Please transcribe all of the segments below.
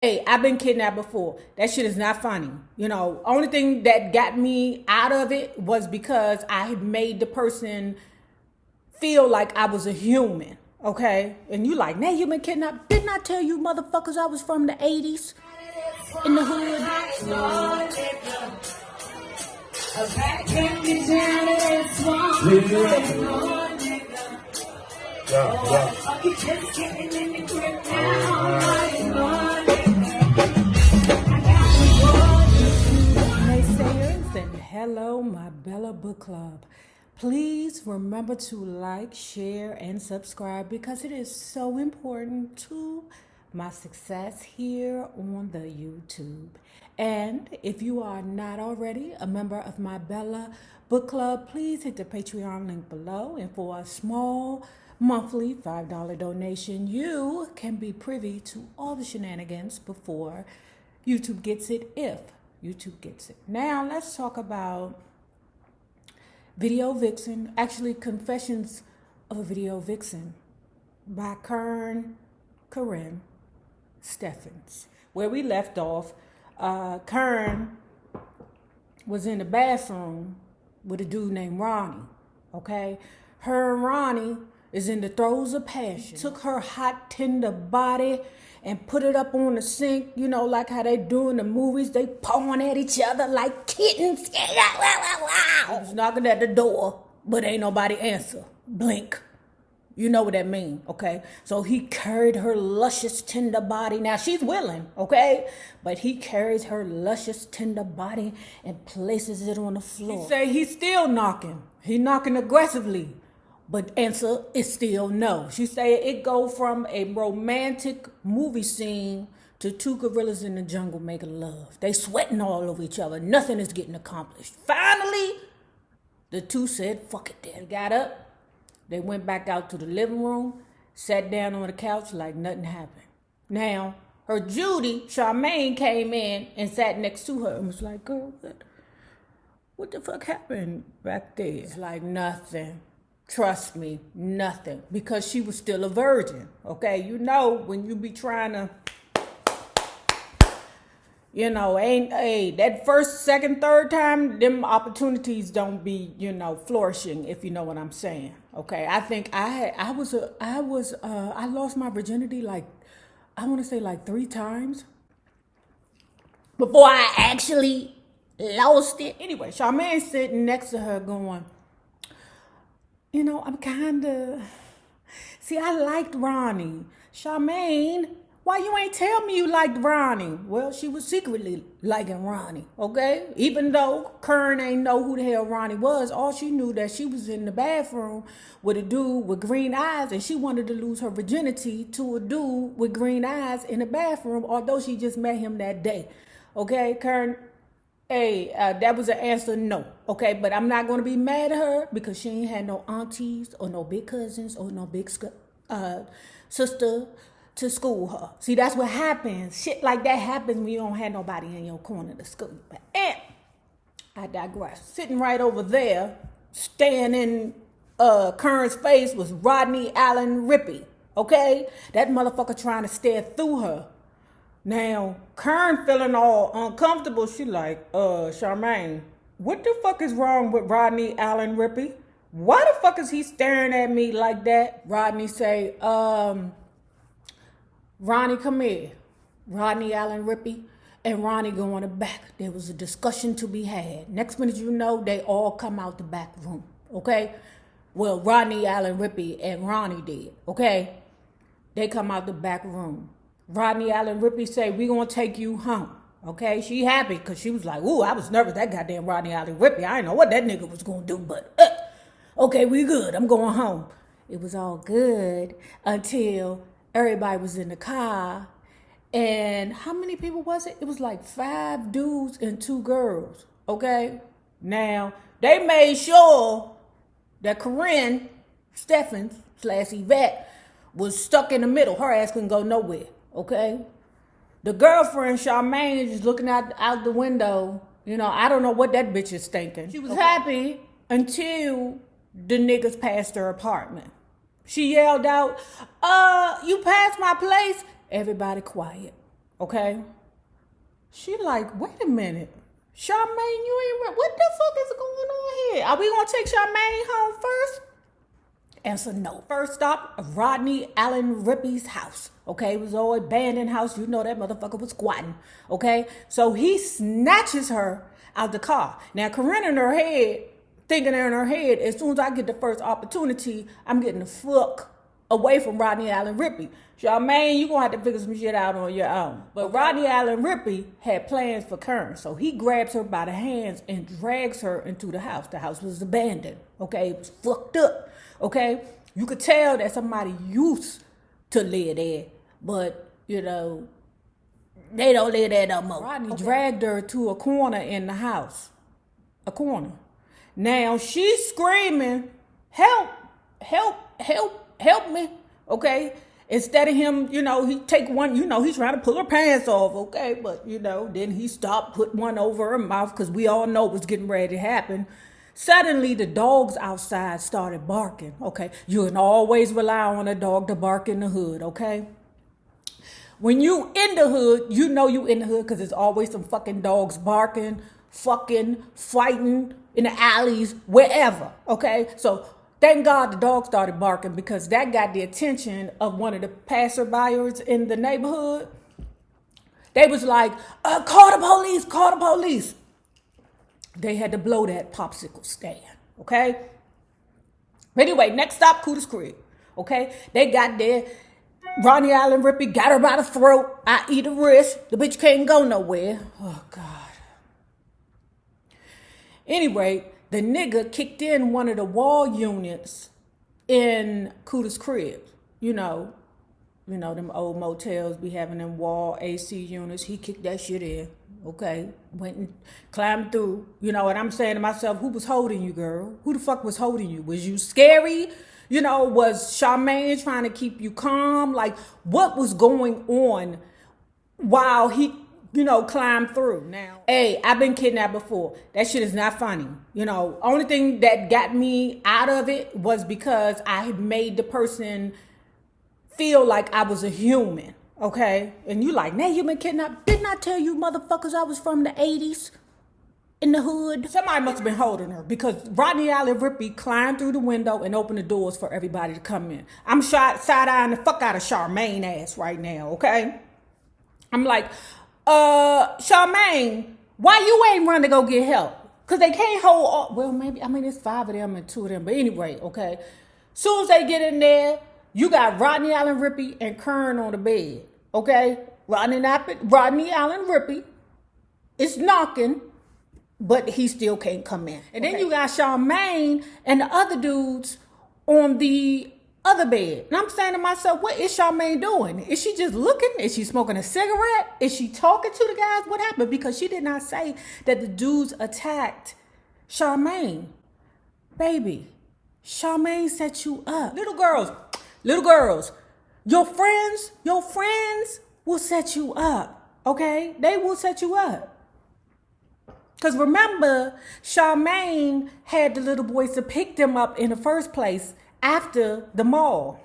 Hey, I've been kidnapped before. That shit is not funny. You know, only thing that got me out of it was because I had made the person feel like I was a human. Okay? And you like, Nay, you been kidnapped. Didn't I tell you motherfuckers I was from the 80s in the hood? Naysayers and hello, my Bella Book Club. Please remember to like, share, and subscribe because it is so important to my success here on the YouTube. And if you are not already a member of my Bella Book Club, please hit the Patreon link below. And for a small monthly $5 donation, you can be privy to all the shenanigans before YouTube gets it, if YouTube gets it. Now, let's talk about Video Vixen, actually Confessions of a Video Vixen by Karrine, Steffan. Where we left off, Karrine was in the bathroom with a dude named Ronnie, okay? Her and Ronnie is in the throes of passion. Took her hot, tender body and put it up on the sink, you know, like how they do in the movies. They pawing at each other like kittens. He was knocking at the door, but ain't nobody answer. Blink. You know what that means, okay? So he carried her luscious, tender body. Now, she's willing, okay? But he carries her luscious, tender body and places it on the floor. He say he's still knocking. He knocking aggressively. But answer is still no. She say it go from a romantic movie scene to two gorillas in the jungle making love. They sweating all over each other. Nothing is getting accomplished. Finally, the two said, fuck it. They got up. They went back out to the living room, sat down on the couch like nothing happened. Now, her Judy, Charlene, came in and sat next to her and was like, girl, what the fuck happened back there? It's like nothing. Trust me, nothing. Because she was still a virgin, okay? You know, when you be trying to, you know, that first, second, third time, them opportunities don't be, you know, flourishing, if you know what I'm saying, okay? I think I lost my virginity like, I want to say like 3 times before I actually lost it. Anyway, Charmaine's sitting next to her going, you know, see, I liked Ronnie. Charmaine, why you ain't tell me you liked Ronnie? Well, she was secretly liking Ronnie, okay? Even though Corinne ain't know who the hell Ronnie was, all she knew that she was in the bathroom with a dude with green eyes and she wanted to lose her virginity to a dude with green eyes in the bathroom, although she just met him that day, okay? Corinne, hey, that was an answer no, okay? But I'm not going to be mad at her because she ain't had no aunties or no big cousins or no big sister to school her. See, that's what happens. Shit like that happens when you don't have nobody in your corner to school. But I digress. Sitting right over there, staring in Kern's face was Rodney Allen Rippey, okay? That motherfucker trying to stare through her. Now, Kern feeling all uncomfortable. She like, Charmaine, what the fuck is wrong with Rodney Allen Rippey? Why the fuck is he staring at me like that? Rodney say, Ronnie, come here. Rodney Allen Rippey and Ronnie go on the back. There was a discussion to be had. Next minute you know, they all come out the back room, okay? Well, Rodney Allen Rippey and Ronnie did, okay? They come out the back room. Rodney Allen Rippey say, we gonna take you home, okay? She happy because she was like, ooh, I was nervous. That goddamn Rodney Allen Rippey, I didn't know what that nigga was gonna do, but okay, we good. I'm going home. It was all good until everybody was in the car. And how many people was it? It was like 5 dudes and 2 girls, okay? Now, they made sure that Corinne, Steffan / Yvette, was stuck in the middle. Her ass couldn't go nowhere, okay? The girlfriend, Charmaine, is just looking out the window. You know, I don't know what that bitch is thinking. She was happy until the niggas passed her apartment. She yelled out, you passed my place? Everybody quiet. okay? She like, wait a minute. Charmaine, you ain't, what the fuck is going on here? Are we gonna take Charmaine home first? Answer no. First stop, Rodney Allen Rippey's house. Okay, it was all abandoned house. You know that motherfucker was squatting. Okay, so he snatches her out the car. Now, Corinne in her head, thinking in her head, as soon as I get the first opportunity, I'm getting the fuck away from Rodney Allen Rippey. Charmaine, you gonna have to figure some shit out on your own. But Rodney Allen Rippey had plans for Karrine, so he grabs her by the hands and drags her into the house. The house was abandoned. Okay, it was fucked up. Okay, you could tell that somebody used to live there, but you know, they don't live there no more. Rodney dragged her to a corner in the house. A corner. Now she's screaming, help, help, help, help me. Okay. Instead of him, you know, he take one, you know, he's trying to pull her pants off. Okay. But, you know, then he stopped, put one over her mouth because we all know what's getting ready to happen. Suddenly, the dogs outside started barking. Okay. You can always rely on a dog to bark in the hood. Okay. When you in the hood, you know you in the hood because there's always some fucking dogs barking, fucking, fighting in the alleys, wherever, okay? So thank God the dog started barking because that got the attention of one of the passerbyers in the neighborhood. They was like, call the police, call the police. They had to blow that popsicle stand, okay? But anyway, next stop, Cooter's crib, okay? They got there. Rodney Allen Rippey got her by the throat. I eat a wrist. The bitch can't go nowhere. Oh, God. Anyway, the nigga kicked in one of the wall units in Cooter's crib. You know, them old motels be having them wall AC units. He kicked that shit in. Okay. Went and climbed through. You know what I'm saying to myself? Who was holding you, girl? Who the fuck was holding you? Was you scary? You know, was Charmaine trying to keep you calm? Like, what was going on while he, you know, climbed through? Now, hey, I've been kidnapped before. That shit is not funny. You know, only thing that got me out of it was because I had made the person feel like I was a human, okay? And you like, Nay, you been kidnapped? Didn't I tell you motherfuckers I was from the 80s? In the hood. Somebody must have been holding her because Rodney Allen Rippey climbed through the window and opened the doors for everybody to come in. I'm side-eyeing the fuck out of Charmaine ass right now, okay? I'm like, Charmaine, why you ain't run to go get help? Because they can't hold all, well, maybe, I mean, it's 5 of them and 2 of them. But anyway, okay? Soon as they get in there, you got Rodney Allen Rippey and Karrine on the bed, okay? Rodney Allen Rippey is knocking, but he still can't come in. And then you got Charmaine and the other dudes on the other bed. And I'm saying to myself, what is Charmaine doing? Is she just looking? Is she smoking a cigarette? Is she talking to the guys? What happened? Because she did not say that the dudes attacked Charmaine. Baby, Charmaine set you up. Little girls, your friends will set you up, okay? They will set you up. Because remember, Charmaine had the little boys to pick them up in the first place after the mall.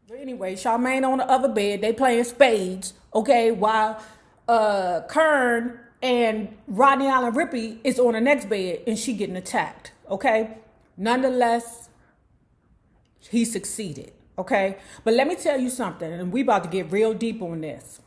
But anyway, Charmaine on the other bed, they playing spades, okay, while Karrine and Rodney Allen Rippey is on the next bed and she getting attacked, okay? Nonetheless, he succeeded, okay? But let me tell you something, and we about to get real deep on this.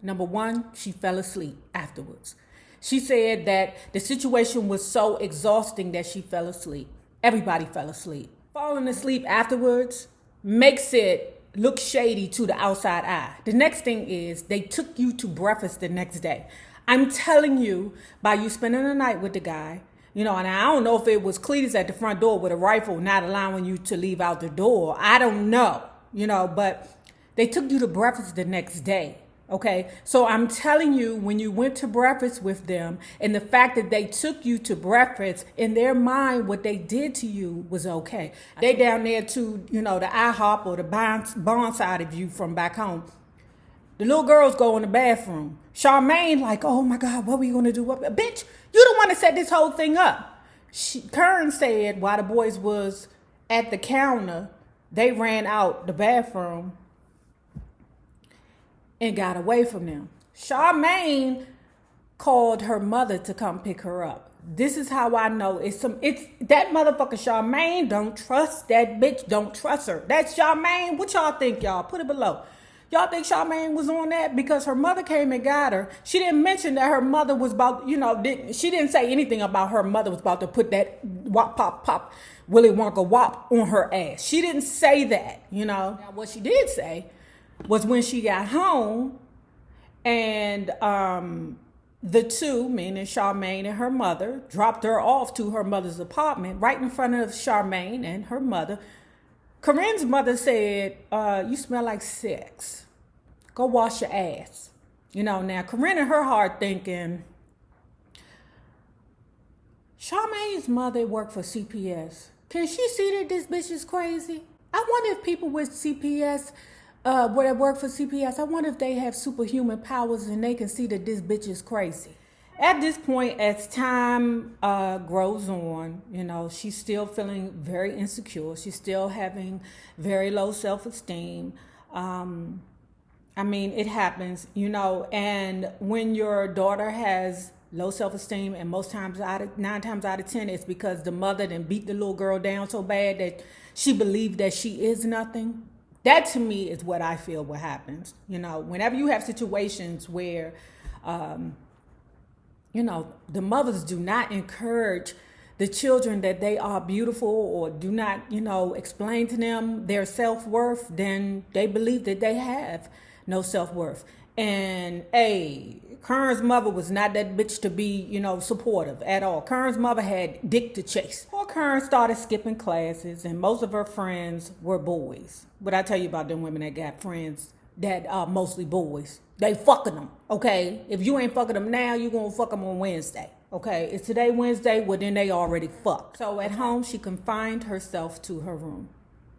Number one, she fell asleep afterwards. She said that the situation was so exhausting that she fell asleep. Everybody fell asleep. Falling asleep afterwards makes it look shady to the outside eye. The next thing is they took you to breakfast the next day. I'm telling you, by you spending the night with the guy, you know, and I don't know if it was Cletus at the front door with a rifle not allowing you to leave out the door. I don't know, you know, but they took you to breakfast the next day. Okay, so I'm telling you, when you went to breakfast with them and the fact that they took you to breakfast, in their mind, what they did to you was okay. They down there to, you know, the IHOP or the barn side of you from back home. The little girls go in the bathroom. Charmaine like, oh my God, what are we going to do? Bitch, you the one that set this whole thing up. Karrine said while the boys was at the counter, they ran out the bathroom. and got away from them. Charmaine called her mother to come pick her up. This is how I know it's that motherfucker Charmaine. Don't trust that bitch. Don't trust her. That's Charmaine. What y'all think, y'all? Put it below. Y'all think Charmaine was on that because her mother came and got her? She didn't mention that her mother was about, she didn't say anything about her mother was about to put that wop pop pop Willy Wonka wop on her ass. She didn't say that, Now what she did say was when she got home and the two, meaning Charmaine and her mother, dropped her off to her mother's apartment right in front of Charmaine and her mother. Corinne's mother said, you smell like sex. Go wash your ass. Now Corinne in her heart thinking, Charmaine's mother worked for CPS. Can she see that this bitch is crazy? I wonder if people with CPS, where they work for CPS, I wonder if they have superhuman powers and they can see that this bitch is crazy. At this point, as time grows on, she's still feeling very insecure. She's still having very low self-esteem. It happens, and when your daughter has low self-esteem, and 9 times out of 10, it's because the mother then beat the little girl down so bad that she believed that she is nothing. That to me is what I feel what happens. Whenever you have situations where, the mothers do not encourage the children that they are beautiful or do not, explain to them their self-worth, then they believe that they have no self-worth. And Karrine's mother was not that bitch to be, supportive at all. Karrine's mother had dick to chase. Poor Karrine started skipping classes, and most of her friends were boys. But I tell you about them women that got friends that are mostly boys. They fucking them, okay? If you ain't fucking them now, you gonna fuck them on Wednesday, okay? Is today Wednesday? Well, then they already fucked. So at home, she confined herself to her room.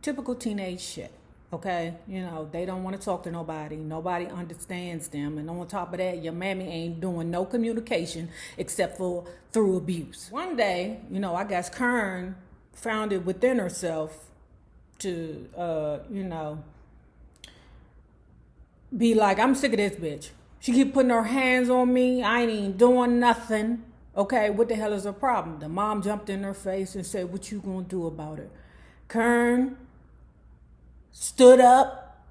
Typical teenage shit. Okay, they don't want to talk to nobody. Nobody understands them. And on top of that, your mammy ain't doing no communication except for through abuse. One day, I guess Karrine found it within herself to, be like, I'm sick of this bitch. She keep putting her hands on me. I ain't even doing nothing. Okay, what the hell is her problem? The mom jumped in her face and said, what you gonna do about it? Karrine stood up,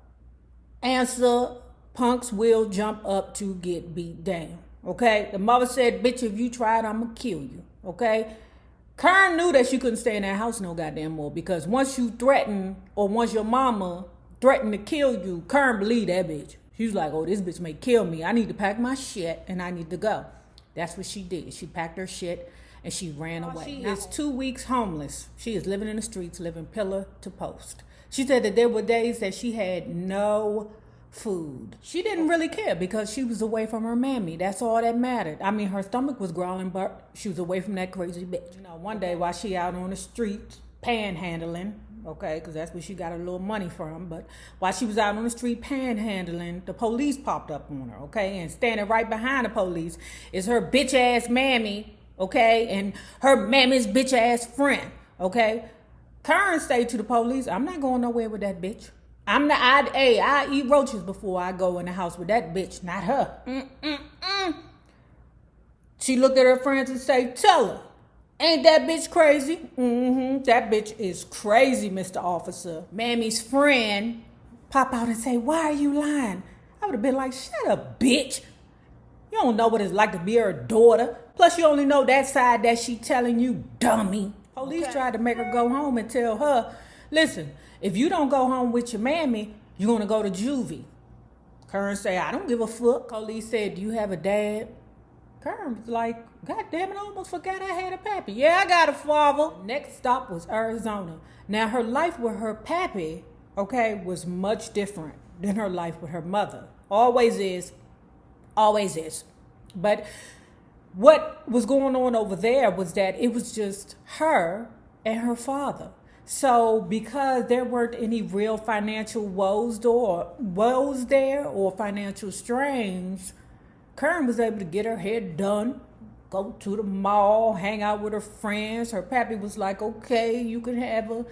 answer, punks will jump up to get beat down, okay? The mother said, bitch, if you try it, I'm gonna kill you, okay? Karrine knew that she couldn't stay in that house no goddamn more because once you threaten or once your mama threatened to kill you, Karrine believed that bitch. She was like, oh, this bitch may kill me. I need to pack my shit and I need to go. That's what she did. She packed her shit and she ran away. She is 2 weeks homeless. She is living in the streets, living pillar to post. She said that there were days that she had no food. She didn't really care because she was away from her mammy. That's all that mattered. Her stomach was growling, but she was away from that crazy bitch. One day while she out on the street panhandling, okay, because that's where she got a little money from, but while she was out on the street panhandling, the police popped up on her, okay, and standing right behind the police is her bitch-ass mammy, okay, and her mammy's bitch-ass friend, okay. Karrine stayed to the police. I'm not going nowhere with that bitch. I eat roaches before I go in the house with that bitch, not her. She looked at her friends and say, tell her, ain't that bitch crazy? That bitch is crazy, Mr. Officer. Mammy's friend pop out and say, why are you lying? I would have been like, shut up, bitch. You don't know what it's like to be her daughter. Plus, you only know that side that she telling you, dummy. Police tried to make her go home and tell her, listen, if you don't go home with your mammy, you're going to go to juvie. Karrine said, I don't give a fuck. Police said, do you have a dad? Karrine was like, God damn it, I almost forgot I had a pappy. Yeah, I got a father. Next stop was Arizona. Now, her life with her pappy, okay, was much different than her life with her mother. Always is. Always is. But what was going on over there was that it was just her and her father. So because there weren't any real financial woes there or financial strains, Karrine was able to get her hair done, go to the mall, hang out with her friends. Her pappy was like, okay, you can have a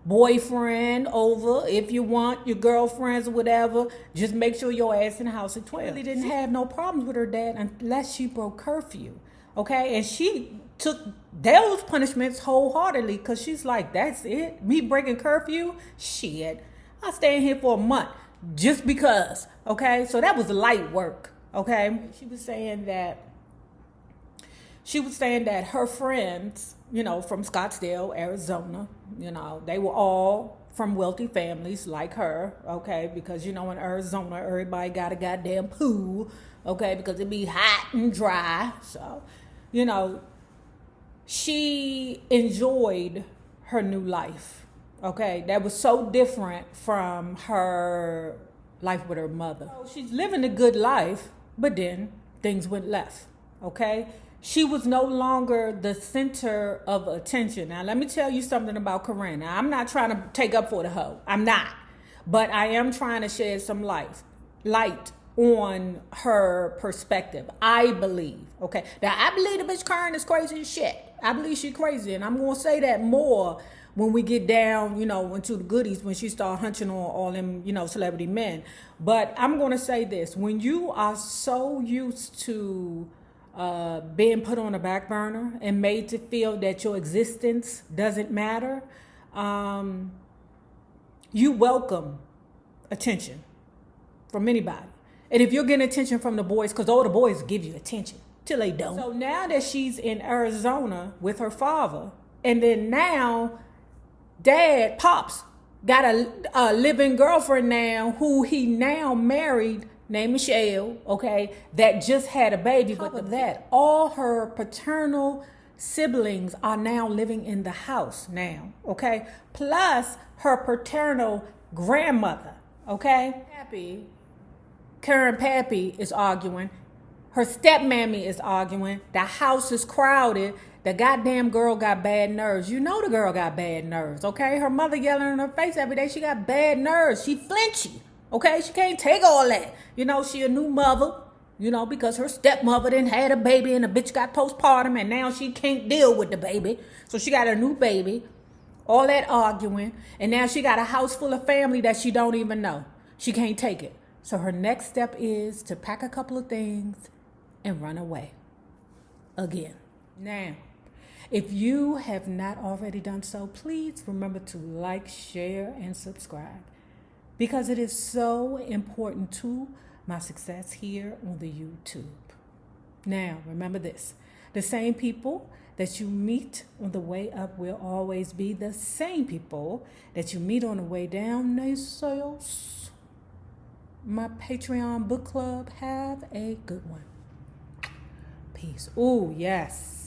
boyfriend over. If you want your girlfriends or whatever, just make sure your ass in the house at 12. She really didn't have no problems with her dad unless she broke curfew. Okay, and she took those punishments wholeheartedly because she's like, that's it? Me breaking curfew? Shit. I stay in here for a month just because. Okay, so that was light work. Okay, she was saying that her friends, from Scottsdale, Arizona, they were all from wealthy families like her, okay, because in Arizona everybody got a goddamn pool, okay, because it be hot and dry. So she enjoyed her new life, okay, that was so different from her life with her mother. So she's living a good life, but then things went left, okay. She was no longer the center of attention. Now, let me tell you something about Corinne. Now, I'm not trying to take up for the hoe. I'm not. But I am trying to shed some light on her perspective. I believe. Okay. Now, I believe the bitch Karrine is crazy as shit. I believe she's crazy. And I'm going to say that more when we get down, into the goodies, when she start hunching on all them, celebrity men. But I'm going to say this. When you are so used to being put on a back burner and made to feel that your existence doesn't matter, you welcome attention from anybody. And if you're getting attention from the boys, because all the boys give you attention till they don't. So now that she's in Arizona with her father, and then now dad, Pops, got a living girlfriend now who he now married, named Michelle, okay, that just had a baby. But of that, all her paternal siblings are now living in the house now, okay? Plus her paternal grandmother, okay? Karen Pappy is arguing. Her stepmammy is arguing. The house is crowded. The goddamn girl got bad nerves. The girl got bad nerves, okay? Her mother yelling in her face every day. She got bad nerves. She flinchy. Okay, she can't take all that. She a new mother, because her stepmother didn't had a baby and the bitch got postpartum and now she can't deal with the baby. So she got a new baby, all that arguing, and now she got a house full of family that she don't even know. She can't take it. So her next step is to pack a couple of things and run away again. Now, if you have not already done so, please remember to like, share, and subscribe, because it is so important to my success here on the YouTube. Now, remember this. The same people that you meet on the way up will always be the same people that you meet on the way down. Naysayers. My Patreon book club, have a good one. Peace. Oh, yes.